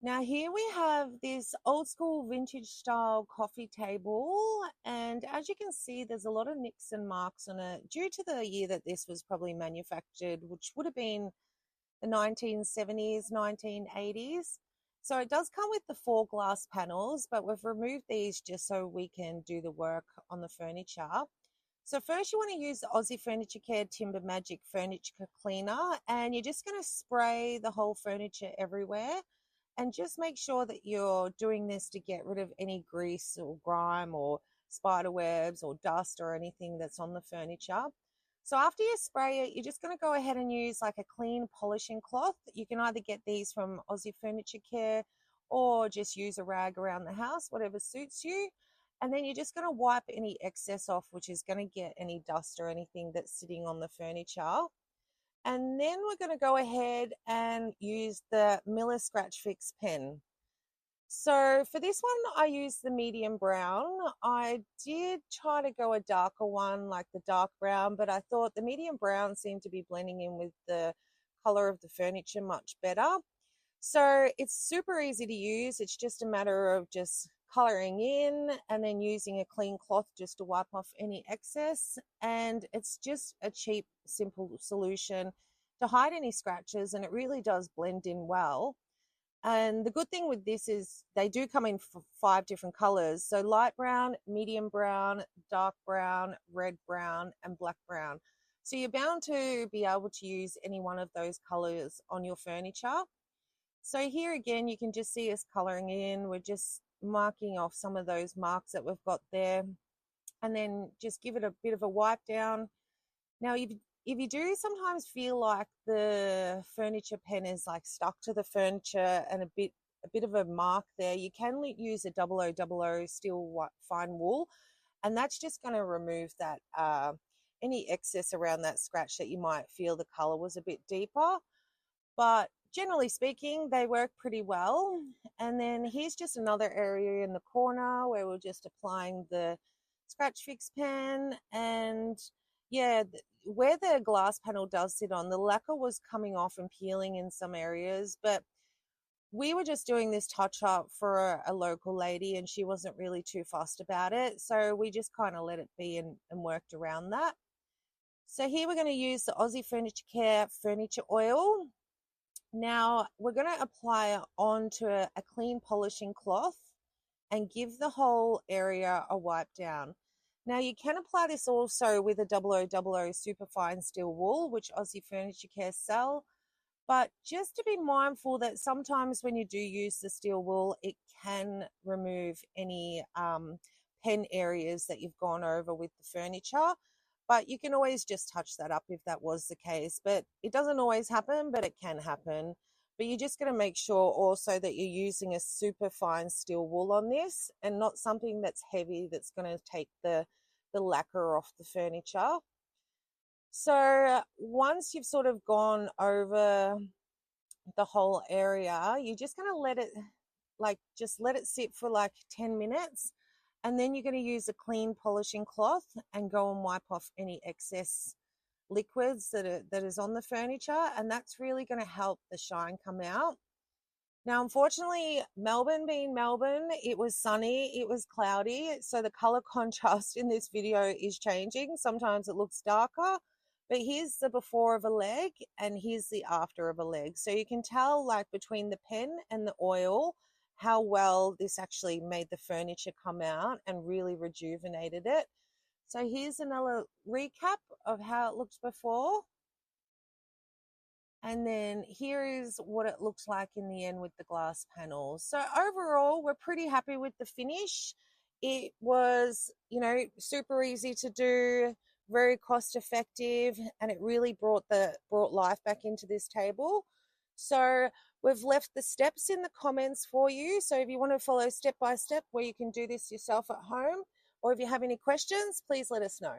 Now here we have this old school vintage style coffee table, and as you can see there's a lot of nicks and marks on it due to the year that this was probably manufactured, which would have been the 1970s, 1980s. So it does come with the four glass panels, but we've removed these just so we can do the work on the furniture. So first you want to use the Aussie Furniture Care Timber Magic Furniture Cleaner, and you're just going to spray the whole furniture everywhere, and just make sure that you're doing this to get rid of any grease or grime or spider webs or dust or anything that's on the furniture. So after you spray it, you're just going to go ahead and use like a clean polishing cloth. You can either get these from Aussie Furniture Care or just use a rag around the house, whatever suits you. And then you're just going to wipe any excess off, which is going to get any dust or anything that's sitting on the furniture. And then we're going to go ahead and use the Miller Scratch Fix pen. So for this one, I used the medium brown. I did try to go a darker one, like the dark brown, but I thought the medium brown seemed to be blending in with the color of the furniture much better. So it's super easy to use. It's just a matter of just coloring in and then using a clean cloth just to wipe off any excess. And it's just a cheap, simple solution to hide any scratches, and it really does blend in well. And the good thing with this is they do come in five different colors. So light brown, medium brown, dark brown, red brown, and black brown. So you're bound to be able to use any one of those colors on your furniture. So here again, you can just see us coloring in. We're just marking off some of those marks that we've got there, and then just give it a bit of a wipe down. Now, if you do sometimes feel like the furniture pen is like stuck to the furniture and a bit of a mark there, you can use a 0000 steel fine wool, and that's just going to remove that any excess around that scratch that you might feel the color was a bit deeper. But generally speaking, they work pretty well. And then here's just another area in the corner where we're just applying the scratch fix pen. And yeah, where the glass panel does sit on, the lacquer was coming off and peeling in some areas, but we were just doing this touch up for a local lady and she wasn't really too fussed about it. So we just kind of let it be and worked around that. So here we're going to use the Aussie Furniture Care Furniture Oil. Now we're going to apply it onto a clean polishing cloth and give the whole area a wipe down. Now you can apply this also with a 0000 Superfine steel wool, which Aussie Furniture Care sell. But just to be mindful that sometimes when you do use the steel wool, it can remove any pen areas that you've gone over with the furniture. But you can always just touch that up if that was the case. But it doesn't always happen, but it can happen. But you're just going to make sure also that you're using a super fine steel wool on this and not something that's heavy that's going to take the lacquer off the furniture. So once you've sort of gone over the whole area, you're just going to let it just let it sit for like 10 minutes, and then you're going to use a clean polishing cloth and go and wipe off any excess liquids that is on the furniture, and that's really going to help the shine come out. Now, unfortunately, Melbourne being Melbourne, it was sunny, it was cloudy, so the color contrast in this video is changing. Sometimes it looks darker, but here's the before of a leg and here's the after of a leg. So you can tell like between the pen and the oil how well this actually made the furniture come out and really rejuvenated it. So here's another recap of how it looked before. And then here is what it looks like in the end with the glass panels. So overall, we're pretty happy with the finish. It was, super easy to do, very cost effective, and it really brought life back into this table. So we've left the steps in the comments for you. So if you want to follow step by step where you can do this yourself at home, or if you have any questions, please let us know.